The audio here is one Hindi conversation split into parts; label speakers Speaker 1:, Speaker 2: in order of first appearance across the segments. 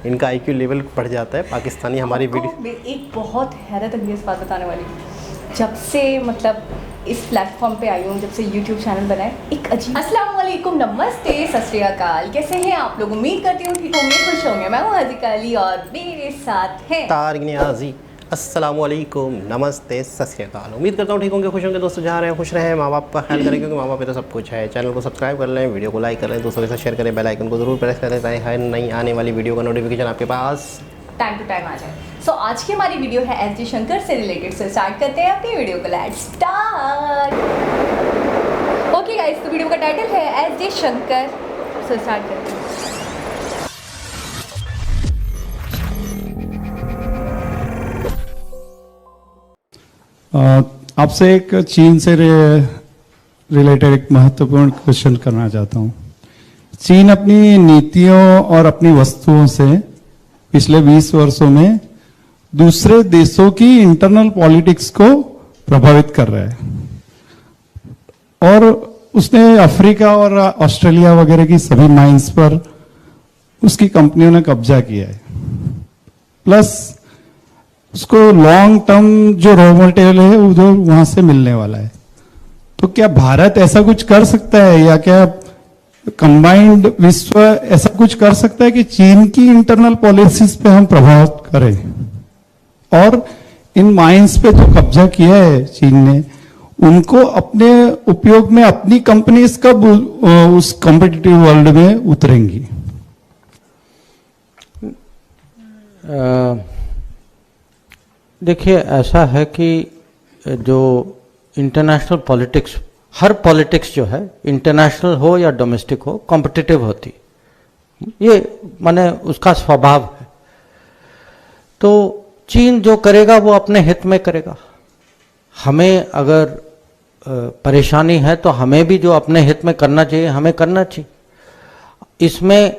Speaker 1: इनका आईक्यू लेवल बढ़ जाता है। पाकिस्तानी हमारी वीडियो,
Speaker 2: मैं एक बहुत हैरत अंगेज़ बात बताने वाली हूँ। जब से मतलब इस प्लेटफॉर्म पे आई हूँ, जब से यूट्यूब चैनल बनाए, एक अजीब। अस्सलाम वालेकुम, नमस्ते, सत श्री अकाल, कैसे हैं आप लोग? उम्मीद करती हूँ ठीक होंगे, खुश होंगे। मैं हूँ हाजिका अली और मेरे साथ हैं
Speaker 1: तारिक नियाज़ी। अस्सलाम वालेकुम, नमस्ते, सत श्री अकाल। उम्मीद करता हूँ ठीक होंगे, खुश होंगे। दोस्तों जहाँ रहे खुश रहें, माँ बाप का ख्याल करें, क्योंकि माँ बाप पे तो सब कुछ है। चैनल को सब्सक्राइब कर लें, वीडियो को लाइक कर लें, दोस्तों के साथ शेयर करें, बेल आइकन को जरूर प्रेस करें ताकि नई आने वाली वीडियो का नोटिफिकेशन आपके पास
Speaker 2: टाइम टू टाइम आ जाए। सो आज की हमारी वीडियो है एस डी शंकर से रिलेटेड। से स्टार्ट करते हैं अपनी वीडियो को। Let's start. ओके गाइस, तो वीडियो का टाइटल है S D Shankar. So start करते हैं।
Speaker 3: आपसे एक चीन से रिलेटेड एक महत्वपूर्ण क्वेश्चन करना चाहता हूँ। चीन अपनी नीतियों और अपनी वस्तुओं से पिछले 20 वर्षों में दूसरे देशों की इंटरनल पॉलिटिक्स को प्रभावित कर रहा है, और उसने अफ्रीका और ऑस्ट्रेलिया वगैरह की सभी माइंस पर उसकी कंपनियों ने कब्जा किया है। प्लस उसको लॉन्ग टर्म जो रॉ मटेरियल है उधर वहां से मिलने वाला है। तो क्या भारत ऐसा कुछ कर सकता है, या क्या कंबाइंड विश्व ऐसा कुछ कर सकता है कि चीन की इंटरनल पॉलिसीज पे हम प्रभाव करें, और इन माइंस पे जो कब्जा किया है चीन ने, उनको अपने उपयोग में अपनी कंपनीज कब उस कॉम्पिटिटिव वर्ल्ड में उतरेंगी?
Speaker 4: देखिए, ऐसा है कि जो इंटरनेशनल पॉलिटिक्स, हर पॉलिटिक्स जो है, इंटरनेशनल हो या डोमेस्टिक हो, कॉम्पिटिटिव होती, ये माने उसका स्वभाव है। तो चीन जो करेगा वो अपने हित में करेगा। हमें अगर परेशानी है तो हमें भी जो अपने हित में करना चाहिए हमें करना चाहिए। इसमें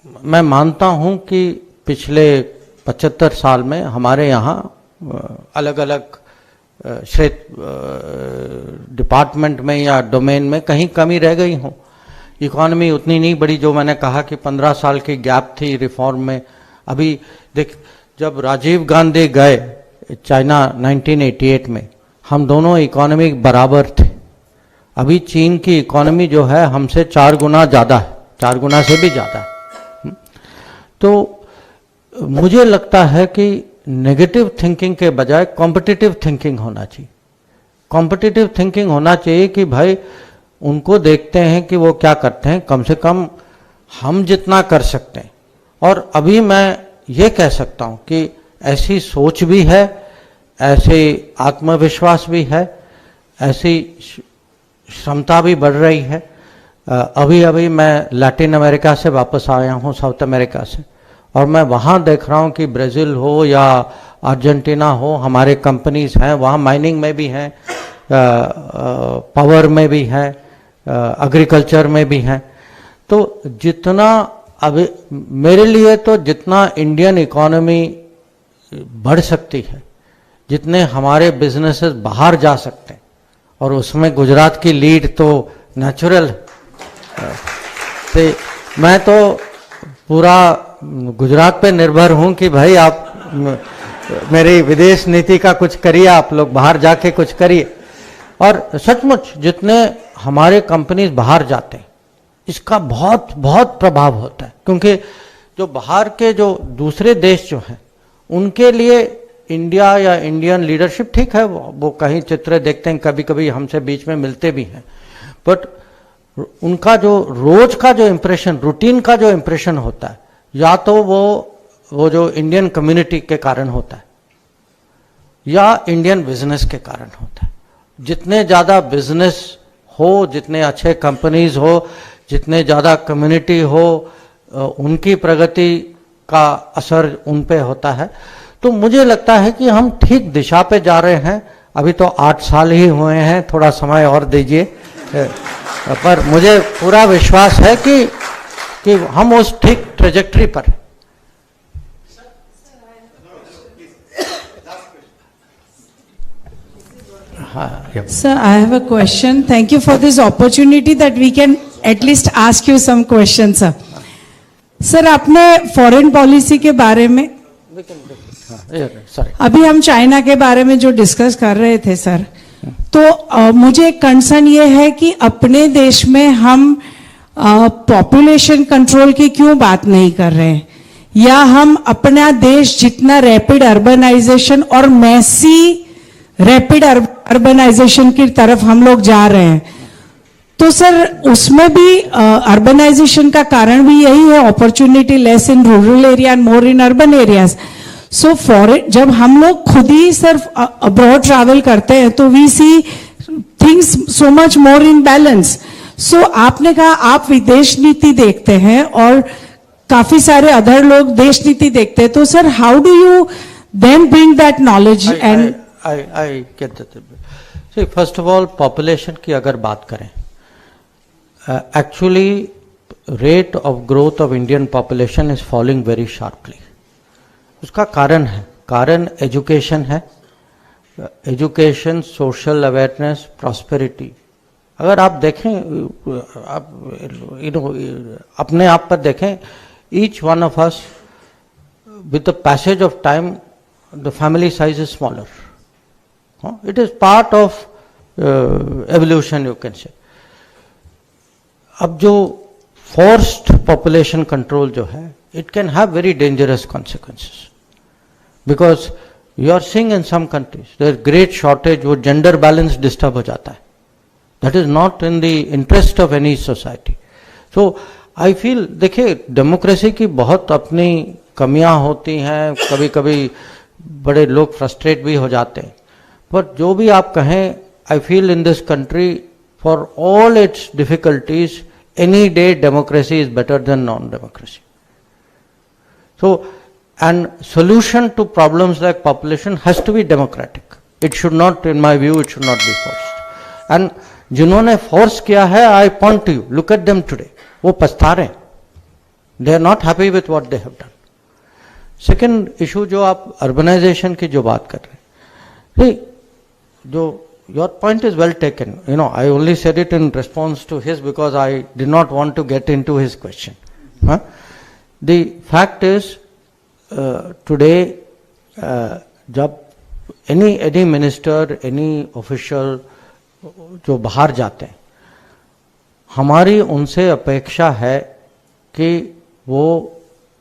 Speaker 4: मैं मानता हूं कि पिछले 75 साल में हमारे यहाँ अलग अलग क्षेत्र डिपार्टमेंट में या डोमेन में कहीं कमी रह गई हो। इकॉनमी उतनी नहीं बढ़ी जो मैंने कहा कि 15 साल की गैप थी रिफॉर्म में। अभी देख, जब राजीव गांधी गए चाइना 1988 में, हम दोनों इकॉनमी बराबर थे। अभी चीन की इकॉनमी जो है हमसे 4 गुना ज़्यादा है, 4 गुना से भी ज़्यादा है। तो मुझे लगता है कि नेगेटिव थिंकिंग के बजाय कॉम्पिटिटिव थिंकिंग होना चाहिए। कॉम्पिटिटिव थिंकिंग होना चाहिए कि भाई उनको देखते हैं कि वो क्या करते हैं, कम से कम हम जितना कर सकते हैं। और अभी मैं ये कह सकता हूँ कि ऐसी सोच भी है, ऐसे आत्मविश्वास भी है, ऐसी क्षमता भी बढ़ रही है। अभी अभी मैं लैटिन अमेरिका से वापस आया हूँ, साउथ अमेरिका से, और मैं वहाँ देख रहा हूँ कि ब्राज़ील हो या अर्जेंटीना हो, हमारे कंपनीज हैं वहाँ, माइनिंग में भी हैं, पावर में भी हैं, एग्रीकल्चर में भी हैं। तो जितना अभी मेरे लिए तो जितना इंडियन इकॉनमी बढ़ सकती है, जितने हमारे बिजनेसेस बाहर जा सकते हैं, और उसमें गुजरात की लीड तो नेचुरल है। मैं तो पूरा गुजरात पे निर्भर हूं कि भाई आप मेरी विदेश नीति का कुछ करिए, आप लोग बाहर जाके कुछ करिए। और सचमुच जितने हमारे कंपनीज बाहर जाते हैं इसका बहुत बहुत प्रभाव होता है, क्योंकि जो बाहर के जो दूसरे देश जो हैं उनके लिए इंडिया या इंडियन लीडरशिप ठीक है, वो कहीं चित्र देखते हैं, कभी कभी हमसे बीच में मिलते भी हैं, बट उनका जो रोज का जो इम्प्रेशन, रूटीन का जो इम्प्रेशन होता है, या तो वो जो इंडियन कम्युनिटी के कारण होता है या इंडियन बिजनेस के कारण होता है। जितने ज़्यादा बिजनेस हो, जितने अच्छे कंपनीज हो, जितने ज़्यादा कम्युनिटी हो, उनकी प्रगति का असर उन पे होता है। तो मुझे लगता है कि हम ठीक दिशा पे जा रहे हैं। अभी तो 8 साल ही हुए हैं, थोड़ा समय और दीजिए, पर मुझे पूरा विश्वास है कि हम उस ठीक ट्रेजेक्टरी पर हैं।
Speaker 5: Sir, I have a question. Thank you for this opportunity that we can at least ask you some questions, sir. Sir आपने फॉरेन पॉलिसी के बारे में
Speaker 4: सॉरी
Speaker 5: अभी हम चाइना के बारे में जो डिस्कस कर रहे थे सर, तो मुझे एक कंसर्न ये है कि अपने देश में हम पॉपुलेशन कंट्रोल की क्यों बात नहीं कर रहे हैं, या हम अपना देश जितना रैपिड अर्बनाइजेशन और मैसी रैपिड अर्बनाइजेशन की तरफ हम लोग जा रहे हैं, तो सर उसमें भी अर्बनाइजेशन का कारण भी यही है, opportunity less in rural area and more in urban areas. So foreign जब हम लोग खुद ही सिर्फ अब्रॉड ट्रैवल करते हैं तो we see things so much more in balance. So आपने कहा आप विदेश नीति देखते हैं और काफी सारे अदर लोग देश नीति देखते हैं, तो sir how do you then bring that knowledge and
Speaker 4: I get that. See, first of all, population की अगर बात करें, actually rate of growth of Indian population is falling very sharply. उसका कारण है, कारण एजुकेशन है, एजुकेशन, सोशल अवेयरनेस, प्रॉस्पेरिटी। अगर आप देखें, आप अपने आप पर देखें, each one of us with the passage of time the family size is smaller. It is part of evolution, you can say. अब जो forced population control जो है, it can have very dangerous consequences, because you are seeing in some countries there is great shortage, वो gender balance disturb हो जाता है. That is not in the interest of any society. So I feel, देखिए डेमोक्रेसी की बहुत अपनी कमियां होती हैं, कभी कभी बड़े लोग फ्रस्ट्रेट भी हो जाते हैं, पर जो भी आप कहें, I feel in this country for all its difficulties any day democracy is better than non democracy. So and solution to problems like population has to be democratic. It should not, in my view, it should not be forced. And जिन्होंने फोर्स किया है, I point to you, look at them today, वो पछता रहे हैं. They are not happy with what they have done. Second issue जो आप अर्बनाइजेशन की जो बात कर रहे हैं, जो your point is well taken. You know, I only said it in response to his because I did not want to get into his question. The fact is, today, जब any minister, any official जो बाहर जाते हैं, हमारी उनसे अपेक्षा है कि वो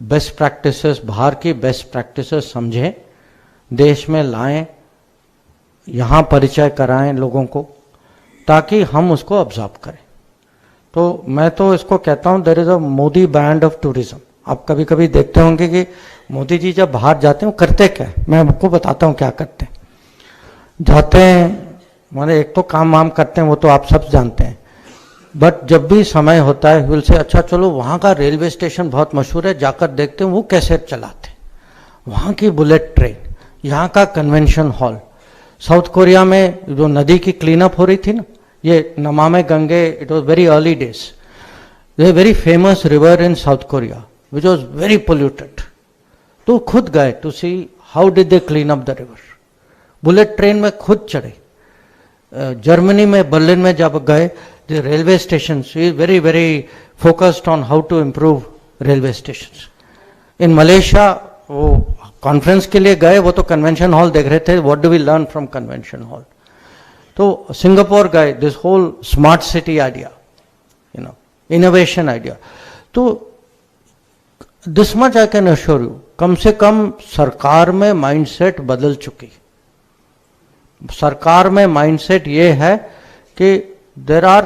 Speaker 4: बेस्ट प्रैक्टिसेस, बाहर की बेस्ट प्रैक्टिसेस समझें, देश में लाएं, यहाँ परिचय कराएं लोगों को, ताकि हम उसको ऑब्जर्व करें. तो मैं तो इसको कहता हूँ, there is a Modi band of tourism. आप कभी कभी देखते होंगे कि मोदी जी जब बाहर जाते हैं वो करते क्या है. मैं आपको बताता हूँ क्या करते हैं. जाते हैं, माने एक तो काम वाम करते हैं, वो तो आप सब जानते हैं, बट जब भी समय होता है विल से अच्छा चलो वहाँ का रेलवे स्टेशन बहुत मशहूर है, जाकर देखते हैं वो कैसे चलाते हैं, वहाँ की बुलेट ट्रेन, यहाँ का कन्वेंशन हॉल. साउथ कोरिया में जो नदी की क्लीन अप हो रही थी ना, ये Namami Gange, it was very early days. A very famous river in South Korea which was very polluted. तो खुद गए to see how did they clean up the river. Bullet train में खुद चढ़े. जर्मनी में, बर्लिन में जब गए, the railway station is very very focused on how to improve railway station. In Malaysia वो कॉन्फ्रेंस के लिए गए, वो तो कन्वेंशन हॉल देख रहे थे, what do we learn from convention hall. तो सिंगापुर गए, this whole smart city idea, you know, innovation idea. तो this much I can assure you, कम से कम सरकार में माइंडसेट बदल चुकी. सरकार में माइंडसेट ये है कि देर आर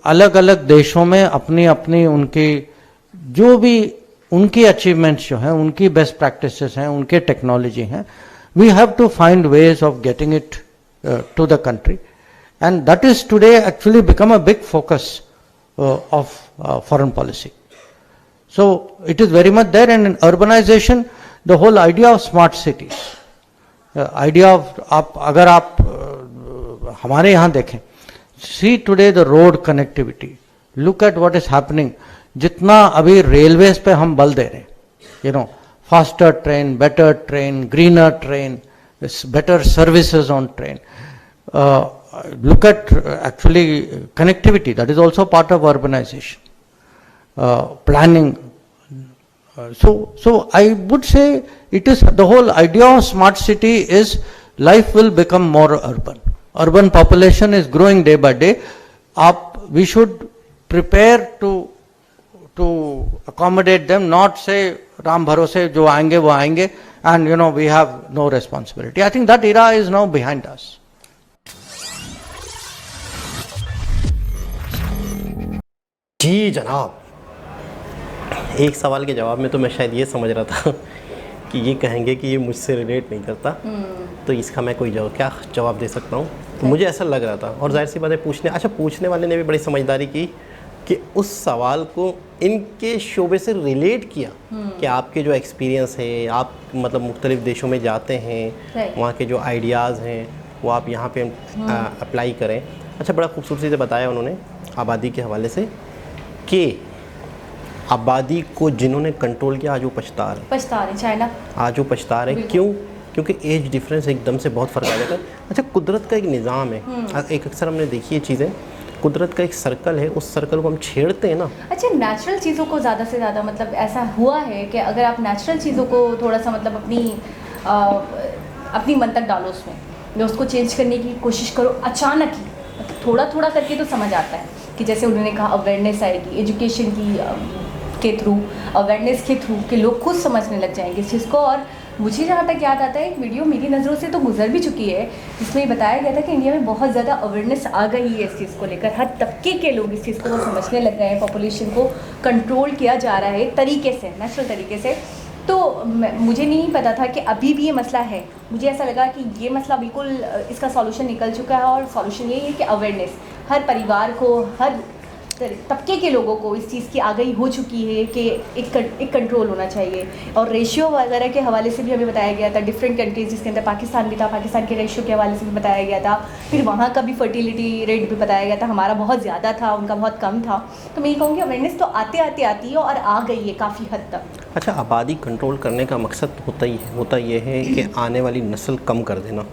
Speaker 4: अलग अलग देशों में अपनी अपनी उनकी जो भी उनकी अचीवमेंट्स जो हैं, उनकी बेस्ट प्रैक्टिसेस हैं, उनके टेक्नोलॉजी हैं, we have to find ways of getting it to the country, and that is today actually become a big focus of foreign policy. So it is very much there. And in urbanisation the whole idea of smart cities, idea of, आप अगर आप हमारे यहाँ देखें, see today the road connectivity, look at what is happening. जितना अभी रेलवेज पे हम बल दे रहे हैं, you know, faster train, better train, greener train, better services on train. Look at actually connectivity, that is also part of urbanization. planning. So I would say it is the whole idea of smart city is life will become more urban. Urban population is growing day by day. We should prepare to accommodate them, not say Ram Bharose jo aayenge wo aayenge, and we have no responsibility. I think that era is now behind us.
Speaker 1: जी जनाब, एक सवाल के जवाब में तो मैं शायद ये समझ रहा था कि ये कहेंगे कि ये मुझसे रिलेट नहीं करता, तो इसका मैं कोई क्या जवाब दे सकता हूँ, तो मुझे ऐसा लग रहा था। और जाहिर सी बात है पूछने वाले ने भी बड़ी समझदारी की कि उस सवाल को इनके शोबे से रिलेट किया कि आपके जो एक्सपीरियंस है, आप मतलब मुख्तलिफ़ देशों में जाते हैं, वहाँ के जो आइडियाज़ हैं वो आप यहाँ पे अप्लाई करें। अच्छा, बड़ा खूबसूरती से बताया उन्होंने आबादी के हवाले से कि आबादी को जिन्होंने कंट्रोल किया आज वो पछता रहे
Speaker 2: चाइना, आज
Speaker 1: वो पछता रहे। क्यों? क्योंकि एज डिफरेंस एकदम से बहुत फ़र्क आ जाता है। अच्छा, कुदरत का एक निज़ाम है, एक अक्सर हमने देखी है चीज़ें, कुदरत का एक सर्कल है, उस सर्कल को हम छेड़ते हैं ना।
Speaker 2: अच्छा, नेचुरल चीज़ों को ज़्यादा से ज़्यादा मतलब ऐसा हुआ है कि अगर आप नेचुरल चीज़ों को थोड़ा सा मतलब अपनी मन तक डालो उसमें, उसको चेंज करने की कोशिश करो अचानक ही, मतलब थोड़ा थोड़ा करके तो समझ आता है कि जैसे उन्होंने कहा अवेयरनेस आएगी, एजुकेशन के थ्रू, अवेयरनेस के थ्रू कि लोग खुद समझने लग जाएंगे इस चीज़ को। और मुझे जहाँ तक याद आता है एक वीडियो मेरी नज़रों से तो गुजर भी चुकी है, जिसमें बताया गया था कि इंडिया में बहुत ज़्यादा अवेयरनेस आ गई है इस चीज़ को लेकर, हर तबके के लोग इस चीज़ को समझने लग गए हैं, पॉपुलेशन को कंट्रोल किया जा रहा है तरीके से, नेचुरल तरीके से। तो मुझे नहीं पता था कि अभी भी ये मसला है, मुझे ऐसा लगा कि ये मसला बिल्कुल इसका सॉल्यूशन निकल चुका है, और सॉल्यूशन यही है कि अवेयरनेस हर परिवार को, हर तबके के लोगों को इस चीज़ की आगाही हो चुकी है कि एक कंट्रोल होना चाहिए। और रेशियो वगैरह के हवाले से भी हमें बताया गया था, डिफरेंट कंट्रीज़ जिसके अंदर पाकिस्तान भी था, पाकिस्तान के रेशियो के हवाले से भी बताया गया था, फिर वहाँ का भी फर्टिलिटी रेट भी बताया गया था, हमारा बहुत ज़्यादा था, उनका बहुत कम था। तो मैं ये कहूँगी अवेयरनेस तो आते आती है और आ गई है काफ़ी हद तक।
Speaker 1: अच्छा, आबादी कंट्रोल करने का मकसद होता ये है कि आने वाली नस्ल कम कर देना,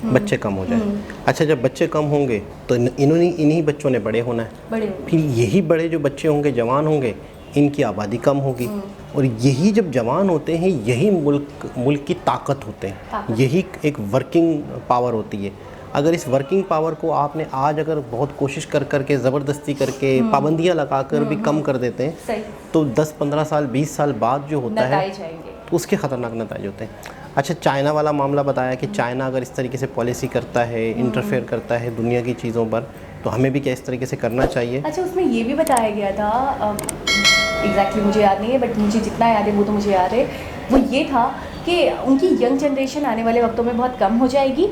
Speaker 1: बच्चे कम हो जाए। अच्छा, जब बच्चे कम होंगे तो इन्हीं बच्चों ने बड़े होना है, फिर यही बड़े जो बच्चे होंगे, जवान होंगे, इनकी आबादी कम होगी, और यही जब जवान होते हैं यही मुल्क की ताकत होते हैं, यही एक वर्किंग पावर होती है। अगर इस वर्किंग पावर को आपने आज अगर बहुत कोशिश करके ज़बरदस्ती करके पाबंदियाँ लगा कर भी कम कर देते हैं, तो 10-15 साल 20 साल बाद जो होता है तो उसके ख़तरनाक नतीजे होते हैं। अच्छा, चाइना वाला मामला बताया कि चाइना अगर इस तरीके से पॉलिसी करता है, इंटरफेयर करता है दुनिया की चीज़ों पर, तो हमें भी क्या इस तरीके से करना चाहिए?
Speaker 2: अच्छा, उसमें ये भी बताया गया था, एग्जैक्टली मुझे याद नहीं है, बट मुझे जितना याद है वो तो मुझे याद है, वो ये था कि उनकी यंग जनरेशन आने वाले वक्तों में बहुत कम हो जाएगी,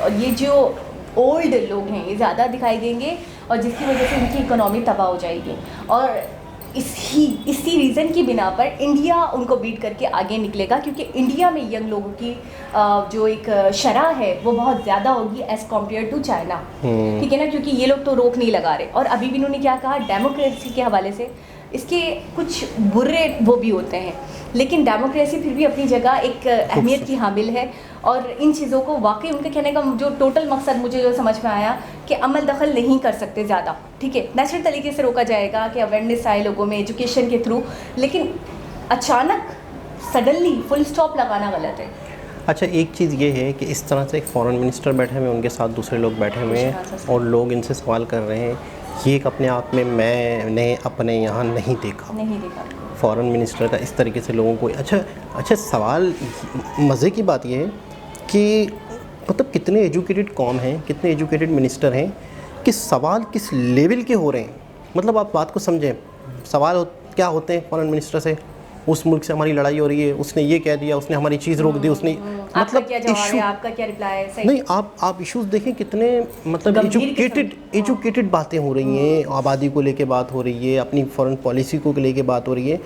Speaker 2: और ये जो ओल्ड लोग हैं ये ज़्यादा दिखाई देंगे, और जिसकी वजह से उनकी इकोनॉमी तबाह हो जाएगी। और इसी रीज़न की बिना पर इंडिया उनको बीट करके आगे निकलेगा, क्योंकि इंडिया में यंग लोगों की जो एक शरह है वो बहुत ज़्यादा होगी एज़ कम्पेयर टू चाइना, ठीक है ना, क्योंकि ये लोग तो रोक नहीं लगा रहे। और अभी भी इन्होंने क्या कहा, डेमोक्रेसी के हवाले से इसके कुछ बुरे वो भी होते हैं, लेकिन डेमोक्रेसी फिर भी अपनी जगह एक अहमियत की हामिल है। और इन चीज़ों को वाकई उनके कहने का जो टोटल मकसद मुझे जो समझ में आया कि अमल दखल नहीं कर सकते ज़्यादा, ठीक है, नेचुरल तरीके से रोका जाएगा कि अवेयरनेस आए लोगों में, एजुकेशन के थ्रू, लेकिन अचानक सडनली फुल स्टॉप लगाना गलत है।
Speaker 1: अच्छा, एक चीज़ ये है कि इस तरह से एक फॉरेन मिनिस्टर बैठे हुए, उनके साथ दूसरे लोग बैठे हुए हैं और लोग इनसे सवाल कर रहे हैं, ये एक अपने आप में मैंने अपने यहाँ नहीं देखा फॉरेन मिनिस्टर का इस तरीके से लोगों को। अच्छा, सवाल मज़े की बात ये है कि मतलब कितने एजुकेटेड कौम हैं, कितने एजुकेटेड मिनिस्टर हैं, कि सवाल किस लेवल के हो रहे हैं। मतलब आप बात को समझें, सवाल क्या होते हैं फॉरेन मिनिस्टर से, उस मुल्क से हमारी लड़ाई हो रही है, उसने ये कह दिया, उसने हमारी चीज़ रोक दी, उसने मतलब
Speaker 2: क्या जवाब है, आपका क्या रिप्लाई है, सही
Speaker 1: नहीं, आप इश्यूज देखें कितने मतलब एजुकेटेड बातें हो रही हैं, आबादी को लेके बात हो रही है, अपनी फॉरेन पॉलिसी को लेके बात हो रही है।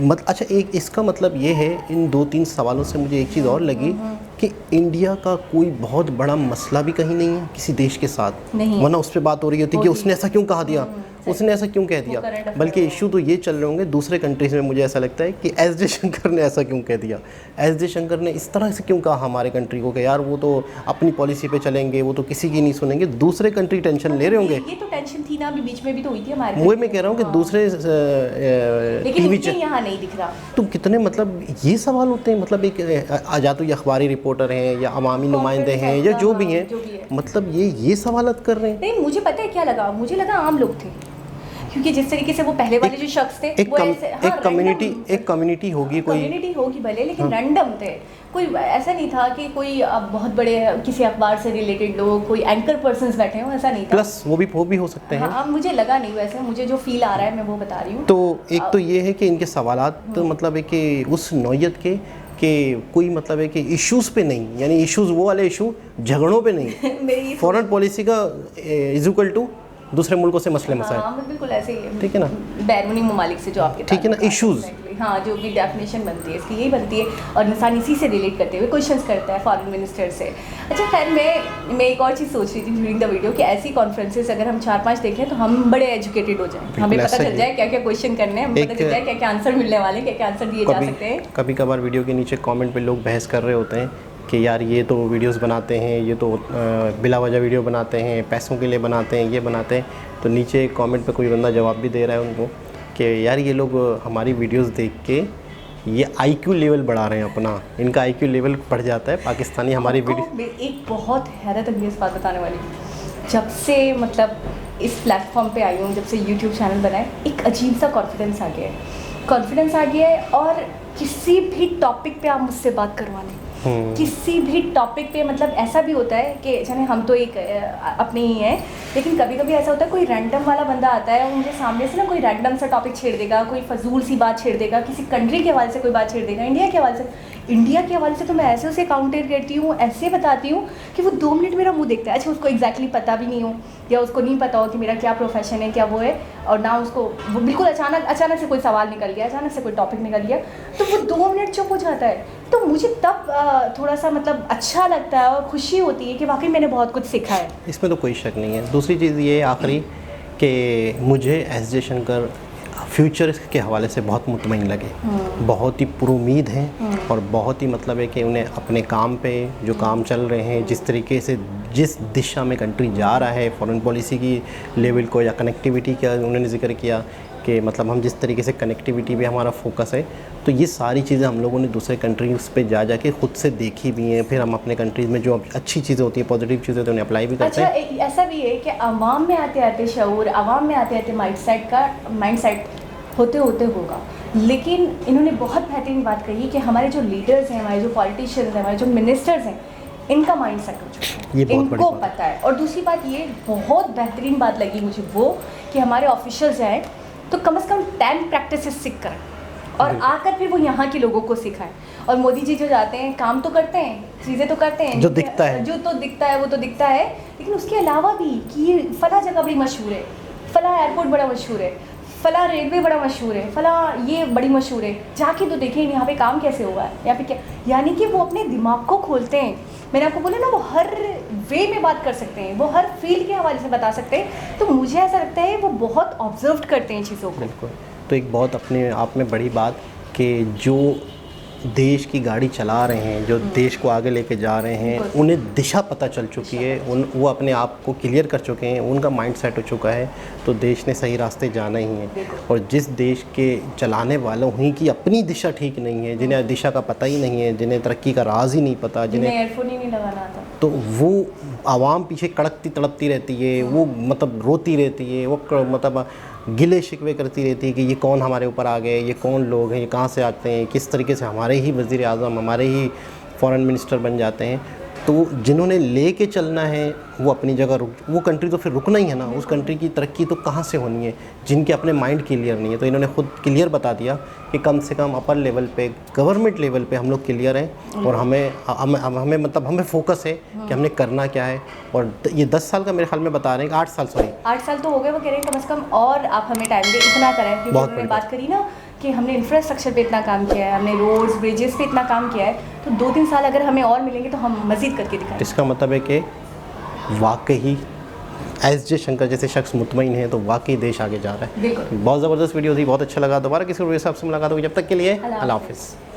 Speaker 1: अच्छा, एक इसका मतलब ये है, इन 2-3 सवालों से मुझे एक चीज़ और लगी कि इंडिया का कोई बहुत बड़ा मसला भी कहीं नहीं है किसी देश के साथ, वरना उस पर बात हो रही होती कि उसने ऐसा क्यों कहा दिया, उसने ऐसा क्यों कह दिया,
Speaker 2: current affair
Speaker 1: बल्कि
Speaker 2: हो।
Speaker 1: इशू तो ये चल रहे होंगे दूसरे कंट्रीज में। मुझे ऐसा लगता है कि एस जयशंकर ने ऐसा क्यों कह दिया, एस जयशंकर ने इस तरह से क्यों कहा हमारे कंट्री को कि यार वो तो अपनी पॉलिसी पे चलेंगे, वो तो किसी की नहीं सुनेंगे, दूसरे कंट्री टेंशन ले रहे होंगे।
Speaker 2: ये तो टेंशन थी ना, अभी बीच में भी तो हुई थी हमारे।
Speaker 1: वही मैं कह रहा हूँ कि दूसरे
Speaker 2: लेकिन
Speaker 1: टीवी
Speaker 2: उनके यहाँ नहीं दिख रहा।
Speaker 1: तो कितने मतलब ये सवाल होते हैं, मतलब एक या तो ये अखबारी रिपोर्टर हैं या अवामी नुमाइंदे हैं या जो भी हैं, मतलब ये सवालत कर रहे हैं।
Speaker 2: नहीं, मुझे पता है क्या लगा, मुझे लगा आम लोग थे, क्योंकि जिस तरीके से वो पहले वाले जो शख्स थे वो ऐसे
Speaker 1: एक कम्युनिटी होगी, कोई
Speaker 2: कम्युनिटी होगी भले, लेकिन रैंडम थे। कोई ऐसा नहीं था कि कोई बहुत बड़े किसी अखबार से रिलेटेड लोग, कोई एंकर पर्सन्स बैठे हो, ऐसा नहीं था।
Speaker 1: प्लस वो भी हो सकते हैं।
Speaker 2: हाँ, मुझे लगा नहीं वैसे, मुझे जो फील आ रहा है मैं वो बता रही हूँ।
Speaker 1: तो एक तो ये है कि इनके सवालात तो मतलब है कि उस नौयत के कि कोई मतलब है कि इश्यूज़ पे नहीं, यानी इश्यूज़ वो वाले इशू झगड़ों पे नहीं, फॉरेन पॉलिसी का इज इक्वल टू दूसरे मुल्कों से मसले मसाइल।
Speaker 2: हाँ, बिल्कुल ऐसे ही है,
Speaker 1: ठीक है ना,
Speaker 2: बैरूनी ममालिक से जो आपके
Speaker 1: ठीक है ना, इश्यूज़।
Speaker 2: हाँ, जो भी डेफिनेशन बनती है इसकी यही बनती है, और इंसान इसी से रिलेट करते हुए क्वेश्चंस करता है फॉरेन मिनिस्टर से। अच्छा खैर, मैं एक और चीज़ सोच रही थी ड्यूरिंग द वीडियो कि ऐसी कॉन्फ्रेंसेस अगर हम 4-5 देखें तो हम बड़े एजुकेटेड हो जाएं, हमें पता चल जाए क्या क्या क्वेश्चन करने हैं, हमें पता चल जाए क्या क्या आंसर मिलने वाले, क्या क्या आंसर दिए जा सकते हैं।
Speaker 1: कभी कभार वीडियो के नीचे कमेंट पे लोग बहस कर रहे होते हैं कि यार ये तो वीडियोस बनाते हैं, ये तो बिला वजह वीडियो बनाते हैं, पैसों के लिए बनाते हैं, ये बनाते हैं। तो नीचे कमेंट पे कोई बंदा जवाब भी दे रहा है उनको कि यार ये लोग हमारी वीडियोस देख के ये आईक्यू लेवल बढ़ा रहे हैं अपना, इनका आईक्यू लेवल बढ़ जाता है पाकिस्तानी हमारी वीडियो।
Speaker 2: एक बहुत हैरत अंगेज़ बात बताने वाली, जब से मतलब इस प्लेटफॉर्म पे आई हूँ, जब से यूट्यूब चैनल बनाए, एक अजीब सा कॉन्फिडेंस आ गया है, और किसी भी टॉपिक पे आप मुझसे बात करवा लें, किसी भी टॉपिक पे, मतलब ऐसा भी होता है कि जाने हम तो एक अपने ही हैं, लेकिन कभी कभी ऐसा होता है कोई रैंडम वाला बंदा आता है और मुझे सामने से ना कोई रैंडम सा टॉपिक छेड़ देगा, कोई फजूल सी बात छेड़ देगा, किसी कंट्री के हवाले से कोई बात छेड़ देगा, इंडिया के हवाले से तो मैं ऐसे उसे काउंटर करती हूँ, ऐसे बताती हूँ कि वो 2 मिनट मेरा मुंह देखता है। अच्छा, उसको एग्जैक्टली पता भी नहीं हो या उसको नहीं पता हो कि मेरा क्या प्रोफेशन है, क्या वो है, और ना उसको वो बिल्कुल अचानक से कोई सवाल निकल गया, अचानक से कोई टॉपिक निकल गया, तो वो 2 मिनट चुप हो जाता है। तो मुझे तब थोड़ा सा मतलब अच्छा लगता है और खुशी होती है कि वाकई मैंने बहुत कुछ सीखा है।
Speaker 1: इसमें तो कोई शक नहीं है। दूसरी चीज़ ये आखिरी कि मुझे एस जयशंकर फ्यूचर के हवाले से बहुत मुतमईन लगे, बहुत ही पुरुमीद हैं, और बहुत ही मतलब है कि उन्हें अपने काम पे जो काम चल रहे हैं, जिस तरीके से जिस दिशा में कंट्री जा रहा है, फॉरेन पॉलिसी की लेवल को या कनेक्टिविटी का उन्होंने जिक्र किया कि मतलब हम जिस तरीके से कनेक्टिविटी पे हमारा फोकस है, तो ये सारी चीज़ें हम लोगों ने दूसरे कंट्रीज़ पे जा के खुद से देखी भी हैं। फिर हम अपने कंट्रीज़ में जो अच्छी चीज़ें होती हैं, पॉजिटिव चीज़ें होती हैं, उन्हें अप्लाई भी करते हैं।
Speaker 2: अच्छा, ऐसा भी है कि आवाम में आते आते शऊर, आवाम में आते आते माइंडसेट होते होगा, लेकिन इन्होंने बहुत बेहतरीन बात कही कि हमारे जो लीडर्स हैं, हमारे जो पॉलिटिशियंस हैं, हमारे जो मिनिस्टर्स हैं, इनका माइंड सेट हो चुका है, इनको पता है। और दूसरी बात ये बहुत बेहतरीन बात लगी मुझे वो कि हमारे ऑफिशियल्स आए तो कम से कम 10 प्रैक्टिसेस सीख कर और आकर फिर वो यहाँ के लोगों को सिखाएं। और मोदी जी जो जाते हैं, काम तो करते हैं, चीज़ें तो करते हैं,
Speaker 1: जो दिखता है,
Speaker 2: जो तो दिखता है वो तो दिखता है, लेकिन उसके अलावा भी कि ये फला जगह बड़ी मशहूर है, फला एयरपोर्ट बड़ा मशहूर है, फला रेलवे बड़ा मशहूर है, फला ये बड़ी मशहूर है, जाके तो देखें यहाँ पे काम कैसे हुआ है, यहाँ पे क्या, यानी कि वो अपने दिमाग को खोलते हैं। मैंने आपको बोला ना, वो हर वे में बात कर सकते हैं, वो हर फील्ड के हवाले से बता सकते हैं। तो मुझे ऐसा लगता है वो बहुत ऑब्जर्व करते हैं चीज़ों को।
Speaker 1: बिल्कुल। तो एक बहुत अपने आप में बड़ी बात कि जो देश की गाड़ी चला रहे हैं, जो देश को आगे लेके जा रहे हैं, उन्हें दिशा पता चल चुकी है, वो अपने आप को क्लियर कर चुके हैं, उनका माइंड सेट हो चुका है, तो देश ने सही रास्ते जाना ही है। और जिस देश के चलाने वालों ही की अपनी दिशा ठीक नहीं है, जिन्हें दिशा का पता ही नहीं है, जिन्हें तरक्की का राज ही नहीं पता, जिन्हें
Speaker 2: एयरफोन ही नहीं लगाना आता,
Speaker 1: तो वो आवाम पीछे कड़कती तड़पती रहती है, वो मतलब रोती रहती है, वो मतलब गिले शिकवे करती रहती है कि ये कौन हमारे ऊपर आ गए, ये कौन लोग हैं, ये कहाँ से आते हैं, किस तरीके से हमारे ही वज़ीर आज़म, हमारे ही फॉरेन मिनिस्टर बन जाते हैं। तो जिन्होंने ले के चलना है वो अपनी जगह वो कंट्री तो फिर रुकना ही है ना, उस कंट्री की तरक्की तो कहाँ से होनी है जिनके अपने माइंड क्लियर नहीं है। तो इन्होंने खुद क्लियर बता दिया कि कम से कम अपर लेवल पे, गवर्नमेंट लेवल पे हम लोग क्लियर हैं, और हमें मतलब हमें फोकस है कि हमने करना क्या है। और ये 10 साल का मेरे ख्याल में बता रहे हैं कि 8 साल
Speaker 2: तो हो गए, वो कह रहे हैं कम से कम और आप हमें टाइम दें, इतना करें। क्योंकि उन्होंने बात करी ना कि हमने इंफ्रास्ट्रक्चर पे इतना काम किया है, हमने रोड्स ब्रिजेस पे इतना काम किया है, तो 2-3 साल अगर हमें और मिलेंगे तो हम मज़ीद करके दिखाएंगे।
Speaker 1: इसका मतलब है कि वाकई एस जे शंकर जैसे शख्स मुतमईन है तो वाकई देश आगे जा रहा है।
Speaker 2: बिल्कुल।
Speaker 1: बहुत ज़बरदस्त वीडियो थी, बहुत अच्छा लगा। दोबारा किसी वीडियो से आपसे मुलाकात होगी, जब तक के लिए अल्लाह हाफिज़।